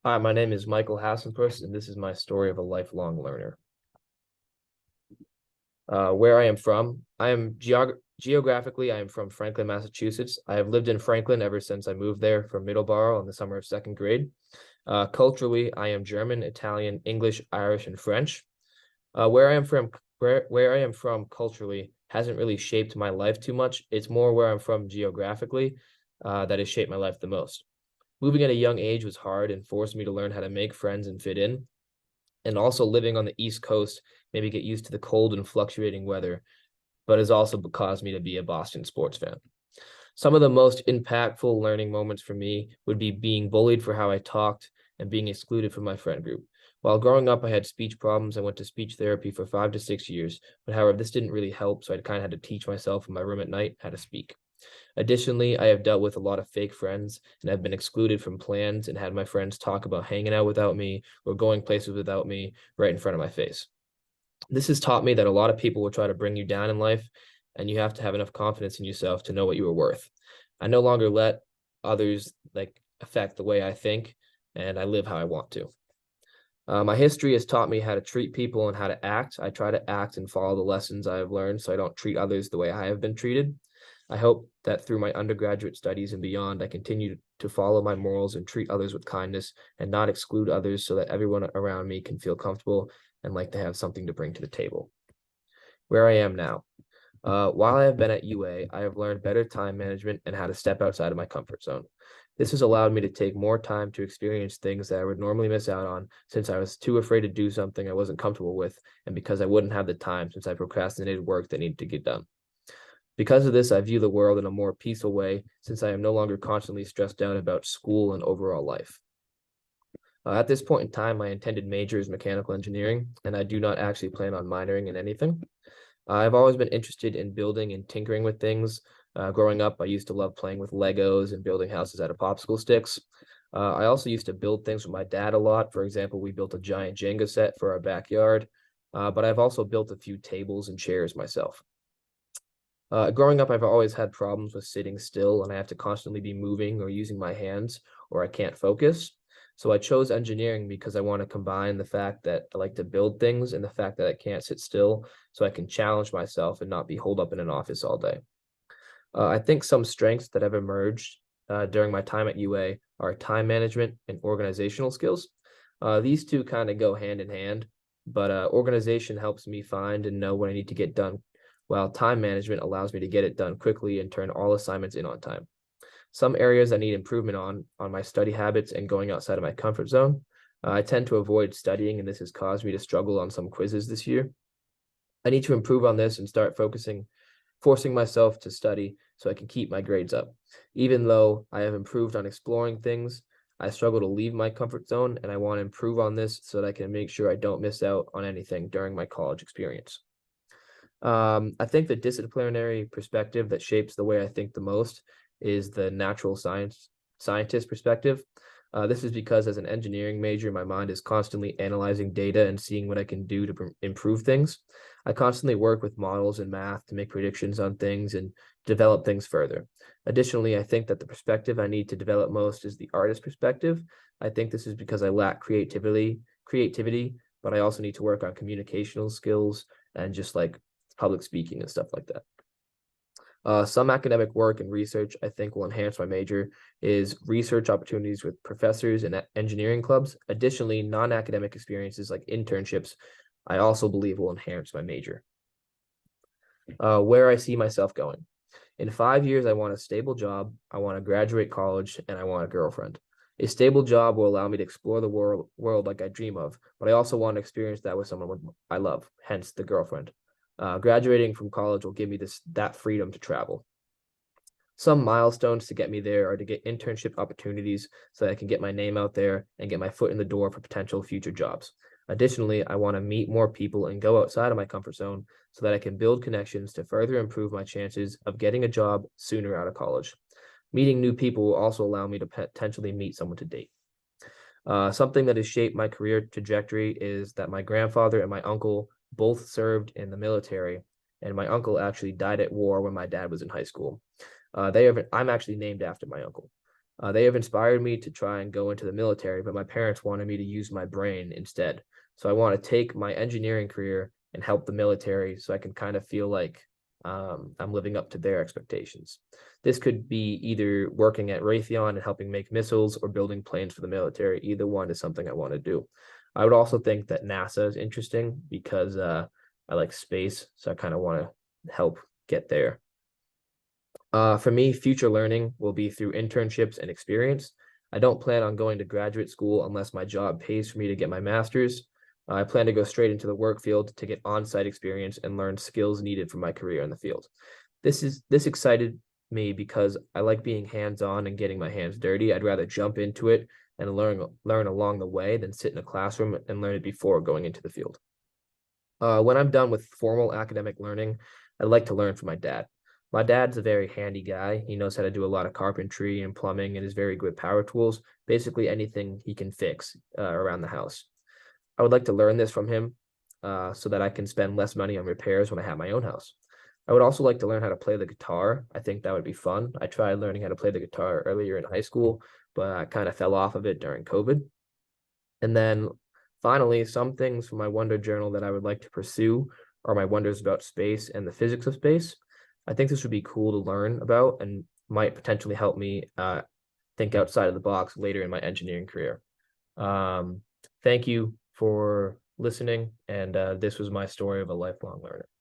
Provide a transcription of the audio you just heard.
Hi, my name is Michael Hassenpuss, and this is my story of a lifelong learner. Where I am from, geographically, I am from Franklin, Massachusetts. I have lived in Franklin ever since I moved there from Middleborough in the summer of second grade. Culturally, I am German, Italian, English, Irish, and French. Where I am from culturally hasn't really shaped my life too much. It's more where I'm from geographically, that has shaped my life the most. Moving at a young age was hard and forced me to learn how to make friends and fit in. And also living on the East Coast made me get used to the cold and fluctuating weather, but has also caused me to be a Boston sports fan. Some of the most impactful learning moments for me would be being bullied for how I talked and being excluded from my friend group. While growing up, I had speech problems. I went to speech therapy for 5 to 6 years, but however, this didn't really help, so I kind of had to teach myself in my room at night how to speak. Additionally, I have dealt with a lot of fake friends and have been excluded from plans and had my friends talk about hanging out without me or going places without me right in front of my face. This has taught me that a lot of people will try to bring you down in life, and you have to have enough confidence in yourself to know what you are worth. I no longer let others affect the way I think, and I live how I want to. My history has taught me how to treat people and how to act. I try to act and follow the lessons I have learned so I don't treat others the way I have been treated. I hope that through my undergraduate studies and beyond, I continue to follow my morals and treat others with kindness and not exclude others so that everyone around me can feel comfortable and like to have something to bring to the table. Where I am now. While I have been at UA, I have learned better time management and how to step outside of my comfort zone. This has allowed me to take more time to experience things that I would normally miss out on since I was too afraid to do something I wasn't comfortable with, and because I wouldn't have the time since I procrastinated work that needed to get done. Because of this, I view the world in a more peaceful way since I am no longer constantly stressed out about school and overall life. At this point in time, my intended major is mechanical engineering, and I do not actually plan on minoring in anything. I've always been interested in building and tinkering with things. Growing up, I used to love playing with Legos and building houses out of popsicle sticks. I also used to build things with my dad a lot. For example, we built a giant Jenga set for our backyard, but I've also built a few tables and chairs myself. Growing up, I've always had problems with sitting still, and I have to constantly be moving or using my hands, or I can't focus. So I chose engineering because I want to combine the fact that I like to build things and the fact that I can't sit still, so I can challenge myself and not be holed up in an office all day. I think some strengths that have emerged during my time at UA are time management and organizational skills. These two kind of go hand in hand, but organization helps me find and know what I need to get done, while time management allows me to get it done quickly and turn all assignments in on time. Some areas I need improvement on my study habits and going outside of my comfort zone. I tend to avoid studying, and this has caused me to struggle on some quizzes this year. I need to improve on this and start forcing myself to study so I can keep my grades up. Even though I have improved on exploring things, I struggle to leave my comfort zone, and I want to improve on this so that I can make sure I don't miss out on anything during my college experience. I think the disciplinary perspective that shapes the way I think the most is the natural scientist perspective. This is because as an engineering major, my mind is constantly analyzing data and seeing what I can do to improve things. I constantly work with models and math to make predictions on things and develop things further. Additionally, I think that the perspective I need to develop most is the artist perspective. I think this is because I lack creativity, but I also need to work on communicational skills and just like public speaking and stuff like that. Some academic work and research I think will enhance my major is research opportunities with professors and engineering clubs. Additionally, non-academic experiences like internships, I also believe will enhance my major. Where I see myself going. In 5 years, I want a stable job, I want to graduate college, and I want a girlfriend. A stable job will allow me to explore the world like I dream of, but I also want to experience that with someone I love, hence the girlfriend. Graduating from college will give me that freedom to travel. Some milestones to get me there are to get internship opportunities so that I can get my name out there and get my foot in the door for potential future jobs. Additionally, I want to meet more people and go outside of my comfort zone so that I can build connections to further improve my chances of getting a job sooner out of college. Meeting new people will also allow me to potentially meet someone to date. Something that has shaped my career trajectory is that my grandfather and my uncle both served in the military, and my uncle actually died at war when my dad was in high school. I'm actually named after my uncle. They have inspired me to try and go into the military, but my parents wanted me to use my brain instead. So I want to take my engineering career and help the military so I can kind of feel like I'm living up to their expectations. This could be either working at Raytheon and helping make missiles or building planes for the military. Either one is something I want to do. I would also think that NASA is interesting because I like space, so I kind of want to help get there. For me, future learning will be through internships and experience. I don't plan on going to graduate school unless my job pays for me to get my master's. I plan to go straight into the work field to get on-site experience and learn skills needed for my career in the field. This excited me because I like being hands-on and getting my hands dirty. I'd rather jump into it and learn along the way than sit in a classroom and learn it before going into the field. When I'm done with formal academic learning, I'd like to learn from my dad. My dad's a very handy guy. He knows how to do a lot of carpentry and plumbing and is very good with power tools, basically anything he can fix around the house. I would like to learn this from him so that I can spend less money on repairs when I have my own house. I would also like to learn how to play the guitar. I think that would be fun. I tried learning how to play the guitar earlier in high school, but I kind of fell off of it during COVID. And then finally, some things from my wonder journal that I would like to pursue are my wonders about space and the physics of space. I think this would be cool to learn about and might potentially help me think outside of the box later in my engineering career. Thank you for listening, and this was my story of a lifelong learner.